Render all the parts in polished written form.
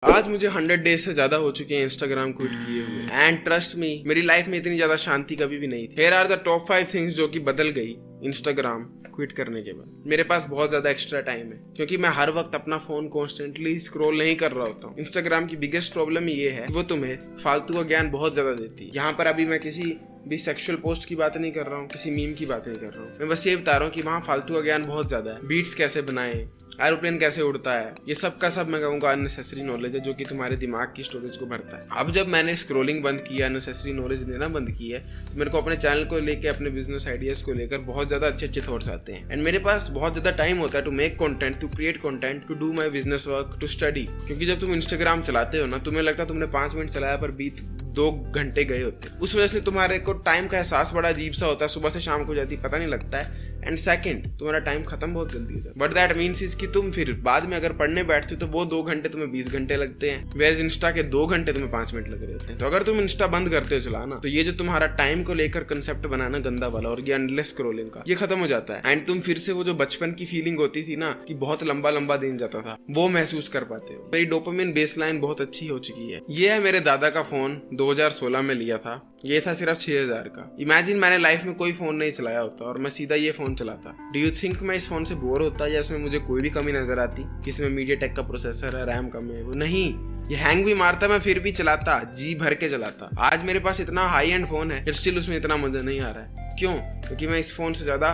आज मुझे 100 डेज से ज्यादा हो चुके हैं इंस्टाग्राम क्विट किए हुए एंड ट्रस्ट मी मेरी लाइफ में इतनी ज्यादा शांति कभी भी नहीं थी। Here are the top 5 things जो कि बदल गई इंस्टाग्राम क्विट करने के बाद। मेरे पास बहुत ज्यादा एक्स्ट्रा टाइम है क्योंकि मैं हर वक्त अपना फोन कॉन्स्टेंटली स्क्रॉल नहीं कर रहा होता हूँ। इंस्टाग्राम की बिगेस्ट प्रॉब्लम ये है कि वो तुम्हें फालतू का ज्ञान बहुत ज्यादा देती है। यहाँ पर अभी मैं किसी भी सेक्सुअल पोस्ट की बात नहीं कर रहा हूँ, किसी मीम की बात नहीं कर रहा हूँ, मैं बस ये बता रहा हूँ कि वहाँ फालतू का ज्ञान बहुत ज्यादा है। बीट्स कैसे बनाए, एरोप्लेन कैसे उड़ता है, ये सब का सब मैं कहूँगा अननेसेसरी नॉलेज है जो कि तुम्हारे दिमाग की स्टोरेज को भरता है। अब जब मैंने स्क्रोलिंग बंद किया, अननेसेसरी नॉलेज देना बंद किया है, तो मेरे को अपने चैनल को लेकर, अपने बिजनेस आइडियाज को लेकर बहुत ज्यादा अच्छे अच्छे थॉट्स आते हैं एंड मेरे पास बहुत ज्यादा टाइम होता है to make content, to create content, to do my business work, to study. क्योंकि जब तुम इंस्टाग्राम चलाते हो ना, तुम्हें लगता है तुमने 5 मिनट चलाया पर बीत 2 घंटे गए होते। उस वजह से तुम्हारे को टाइम का एहसास बड़ा अजीब सा होता है, सुबह से शाम को जाती पता नहीं लगता है। एंड सेकंड, तुम्हारा टाइम खत्म बहुत जल्दी होता है। बट दैट मीन्स इज कि तुम फिर बाद में अगर पढ़ने बैठते हो तो वो 2 घंटे तुम्हें 20 घंटे लगते हैं, वेयर इंस्टा के 2 घंटे तुम्हें 5 मिनट लग रहे होते हैं। तो अगर तुम इंस्टा बंद करते हो चलाना, तो ये जो तुम्हारा टाइम को लेकर कंसेप्ट बनाना गंदा वाला और ये एंडलेस स्क्रॉलिंग का, ये खत्म हो जाता है एंड तुम फिर से वो जो बचपन की फीलिंग होती थी ना कि बहुत लंबा लंबा दिन जाता था, वो महसूस कर पाते हो। मेरी डोपामिन बेसलाइन बहुत अच्छी हो चुकी है। ये है मेरे दादा का फोन, 2016 में लिया था। ये था सिर्फ 6000 का। इमेजिन मैंने लाइफ में कोई फोन नहीं चलाया होता और मैं सीधा ये फोन चलाता। डू यू थिंक मैं इस फोन से बोर होता या इसमें मुझे कोई भी कमी नजर आती कि इसमें मीडियाटेक का प्रोसेसर है, रैम कम है? वो नहीं, ये हैंग भी मारता, मैं फिर भी चलाता, जी भर के चलाता। आज मेरे पास इतना हाई एंड फोन है, स्टिल उसमें इतना मजा नहीं आ रहा है। क्यों? क्योंकि मैं इस फोन से ज्यादा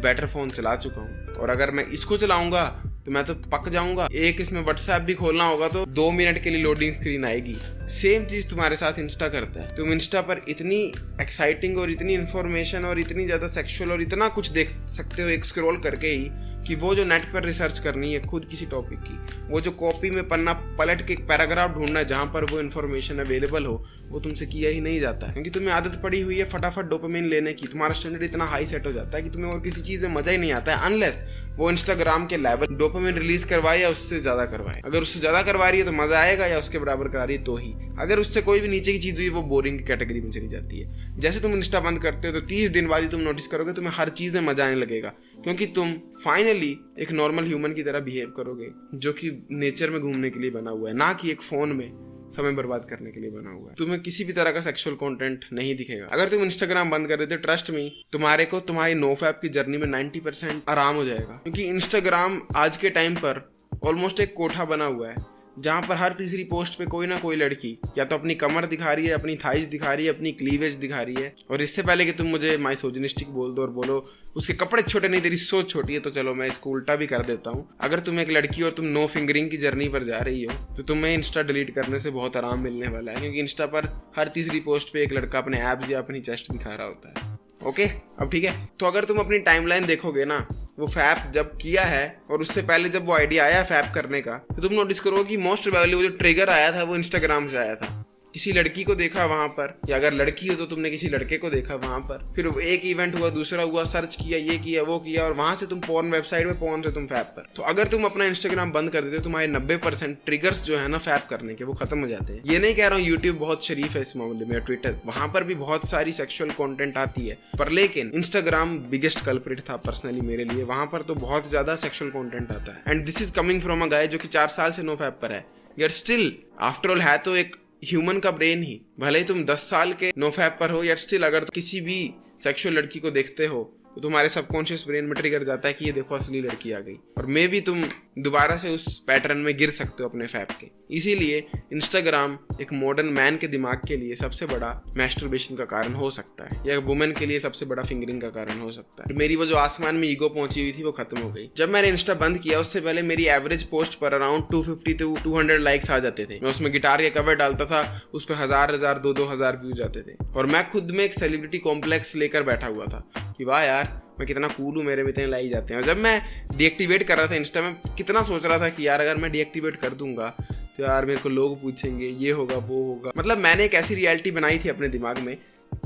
बेटर फोन चला चुका हूँ और अगर मैं इसको चलाऊंगा तो मैं तो पक जाऊंगा। एक इसमें व्हाट्सएप भी खोलना होगा तो 2 मिनट के लिए लोडिंग स्क्रीन आएगी। सेम चीज तुम्हारे साथ इंस्टा करता है। तुम इंस्टा पर इतनी एक्साइटिंग और इतनी इंफॉर्मेशन और इतनी ज्यादा सेक्सुअल और इतना कुछ देख सकते हो एक स्क्रॉल करके ही, कि वो जो नेट पर रिसर्च करनी है खुद किसी टॉपिक की, वो जो कॉपी में पन्ना पलट के एक पैराग्राफ ढूंढना है जहां पर वो इन्फॉर्मेशन अवेलेबल हो, वो तुमसे किया ही नहीं जाता है क्योंकि तुम्हें आदत पड़ी हुई है फटाफट डोपामिन लेने की। तुम्हारा स्टैंडर्ड इतना हाई सेट हो जाता है कि तुम्हें और किसी चीज में मजा ही नहीं आता है अनलेस वो इंस्टाग्राम के लेवल डोपामिन रिलीज करवाए या उससे ज्यादा करवाए। अगर उससे ज्यादा करवा रही है तो मजा आएगा, या उसके बराबर करा रही है तो ही। अगर उससे कोई भी नीचे की चीज हुई वो बोरिंग की कैटेगरी में चली जाती है। जैसे तुम इंस्टा बंद करते हो तो 30 दिन बाद ही तुम नोटिस करोगे तुम्हें हर चीज में मजा आने लगेगा क्योंकि तुम फाइनली एक नॉर्मल ह्यूमन की तरह बिहेव करोगे जो कि नेचर में घूमने के लिए बना हुआ है, ना कि एक फोन में समय बर्बाद करने के लिए बना हुआ है। तुम्हें किसी भी तरह का सेक्सुअल कंटेंट नहीं दिखेगा अगर तुम इंस्टाग्राम बंद कर देते। ट्रस्ट मी, तुम्हारे को तुम्हारी नोफैप की जर्नी में 90% आराम हो जाएगा क्योंकि इंस्टाग्राम आज के टाइम पर ऑलमोस्ट एक कोठा बना हुआ है जहां पर हर तीसरी पोस्ट पे कोई ना कोई लड़की या तो अपनी कमर दिखा रही है, अपनी थाइज दिखा रही है, अपनी क्लीवेज दिखा रही है। और इससे पहले कि तुम मुझे माइसोजिनिस्टिक बोल दो और बोलो उसके कपड़े छोटे नहीं, तेरी सोच छोटी है, तो चलो मैं इसको उल्टा भी कर देता हूँ। अगर तुम एक लड़की और तुम नो फिंगरिंग की जर्नी पर जा रही हो तो तुम्हें इंस्टा डिलीट करने से बहुत आराम मिलने वाला है क्योंकि इंस्टा पर हर तीसरी पोस्ट पे एक लड़का अपने एब्स या अपनी चेस्ट दिखा रहा होता है। ओके, अब ठीक है। तो अगर तुम अपनी टाइमलाइन देखोगे ना, वो फैप जब किया है और उससे पहले जब वो आइडिया आया फैप करने का, तो तुम नोटिस करोगे कि मोस्ट प्रोबेबली वो जो ट्रिगर आया था वो इंस्टाग्राम से आया था। किसी लड़की को देखा वहां पर, या अगर लड़की हो तो तुमने किसी लड़के को देखा वहां पर, फिर एक इवेंट हुआ, दूसरा हुआ, सर्च किया, ये किया, वो किया, और वहां से तुम पोर्न वेबसाइट में, पोर्न से तुम फैप पर। तो अगर तुम अपना इंस्टाग्राम बंद कर देते हो, तुम्हारे 90% ट्रिगर्स जो है ना फैप करने के, वो खत्म हो जाते हैं। ये नहीं कह रहा हूँ यूट्यूब बहुत शरीफ है इस मामले में, ट्विटर, वहां पर भी बहुत सारी सेक्सुअल कंटेंट आती है, पर लेकिन इंस्टाग्राम बिगेस्ट कल्प्रिट था पर्सनली मेरे लिए। वहां पर तो बहुत ज्यादा सेक्सुअल कंटेंट आता है and this is coming from a guy जो कि 4 साल से नो फैप पर है। यार स्टिल आफ्टर ऑल है तो एक ह्यूमन का ब्रेन ही, भले ही तुम 10 साल के नो फैप पर हो, या स्टिल अगर किसी भी सेक्सुअल लड़की को देखते हो तो तुम्हारे सबकॉन्शियस ब्रेन में ट्रिगर जाता है कि ये देखो असली लड़की आ गई, और मे भी तुम दोबारा से उस पैटर्न में गिर सकते हो अपने फैप के। इसीलिए इंस्टाग्राम एक मॉडर्न मैन के दिमाग के लिए सबसे बड़ा मैस्टरबेशन का कारण हो सकता है, या वुमेन के लिए सबसे बड़ा फिंगरिंग का कारण हो सकता है। मेरी वो जो आसमान में ईगो पहुंची हुई थी वो खत्म हो गई। जब मैंने इंस्टा बंद किया उससे पहले मेरी एवरेज पोस्ट पर अराउंड 250 to 200 लाइक्स आ जाते थे। मैं उसमें गिटार के कवर डालता था, उस पर 1000 2,000 व्यूज आते थे, और मैं खुद में एक सेलिब्रिटी कॉम्प्लेक्स लेकर बैठा हुआ था कि वाह यार मैं कितना कूल हूँ, मेरे में इतने लाइक जाते हैं। और जब मैं डीएक्टिवेट कर रहा था इंस्टा में, कितना सोच रहा था कि यार अगर मैं डीएक्टिवेट कर दूंगा तो यार मेरे को लोग पूछेंगे, ये होगा वो होगा। मतलब मैंने एक ऐसी रियलिटी बनाई थी अपने दिमाग में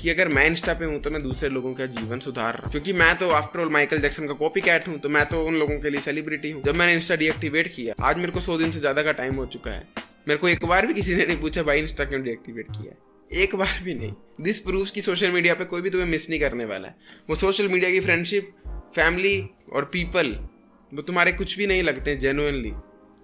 कि अगर मैं इंस्टा पे हूँ तो मैं दूसरे लोगों का जीवन सुधार रहा हूँ, क्योंकि मैं तो आफ्टर ऑल माइकल जैक्सन का कॉपी कैट हूँ, तो मैं तो उन लोगों के लिए सेलिब्रिटी हूँ। जब मैंने इंस्टा डीएक्टिवेट किया, आज मेरे को 100 दिन से ज्यादा का टाइम हो चुका है, मेरे को एक बार भी किसी ने नहीं पूछा भाई इंस्टा क्यों डीएक्टिवेट किया है, एक बार भी नहीं। दिस प्रूव्स कि सोशल मीडिया पे कोई भी तुम्हें मिस नहीं करने वाला है। वो सोशल मीडिया की फ्रेंडशिप, फैमिली और पीपल, वो तुम्हारे कुछ भी नहीं लगते हैं genuinely.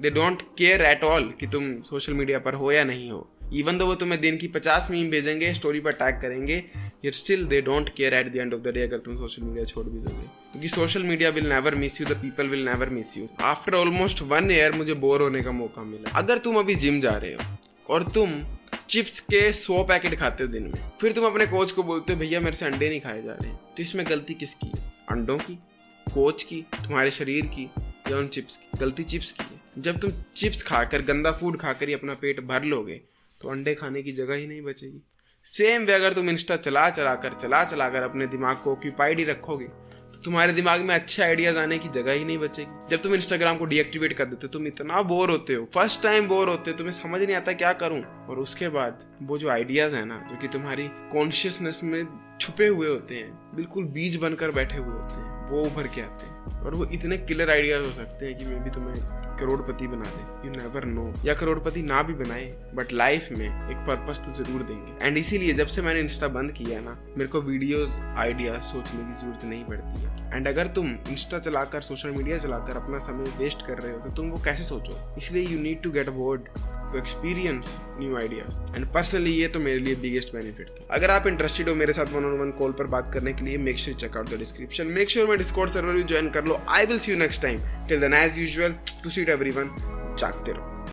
They don't care at all कि तुम सोशल मीडिया पर हो या नहीं हो। इवन दो वो तुम्हें दिन की 50 मीम भेजेंगे, स्टोरी पर टैग करेंगे, yet still they don't care at the end of the day अगर तुम सोशल मीडिया छोड़ भी दोगे, क्योंकि social media will never miss you, the people will never miss you. After almost 1 year मुझे बोर होने का मौका मिला। अगर तुम अभी जिम जा रहे हो और तुम चिप्स के 100 पैकेट खाते हो दिन में, फिर तुम अपने कोच को बोलते हो भैया मेरे से अंडे नहीं खाए जा रहे, तो इसमें गलती किसकी है? अंडों की, कोच की, तुम्हारे शरीर की, या उन चिप्स की? गलती चिप्स की है। जब तुम चिप्स खाकर, गंदा फूड खाकर ही अपना पेट भर लोगे तो अंडे खाने की जगह ही नहीं बचेगी। सेम वे अगर तुम इंस्टा चला चलाकर अपने दिमाग को ऑक्यूपाइड ही रखोगे तो तुम्हारे दिमाग में अच्छे आइडियाज आने की जगह ही नहीं बचेगी। जब तुम इंस्टाग्राम को डीएक्टिवेट कर देते हो तुम इतना बोर होते हो, फर्स्ट टाइम बोर होते हो, तुम्हें समझ नहीं आता क्या करूं, और उसके बाद वो जो आइडियाज है ना, जो कि तुम्हारी कॉन्शियसनेस में छुपे हुए होते हैं, बिल्कुल बीज बनकर बैठे हुए होते हैं, वो उभर के आते हैं, और वो इतने किलर आइडियाज हो सकते हैं कि मे भी तुम्हें करोड़पति बना दे, यू नेवर नो। या करोड़पति ना भी बनाए बट लाइफ में एक पर्पस तो जरूर देंगे। एंड इसीलिए जब से मैंने इंस्टा बंद किया ना, मेरे को वीडियोस, आइडियाज सोचने की जरूरत नहीं पड़ती है। एंड अगर तुम इंस्टा चलाकर, सोशल मीडिया चलाकर अपना समय वेस्ट कर रहे हो तो तुम वो कैसे सोचो? इसलिए you need to get bored to experience new ideas. And personally ये तो मेरे लिए बिगेस्ट बेनिफिट था। अगर आप इंटरेस्टेड हो मेरे साथ 1-on-1 कॉल पर बात करने के लिए, make sure check out the description, make sure my discord server भी ज्वाइन कर लो। I will see you next time. Till then as usual, to seat everyone, जागते रहो।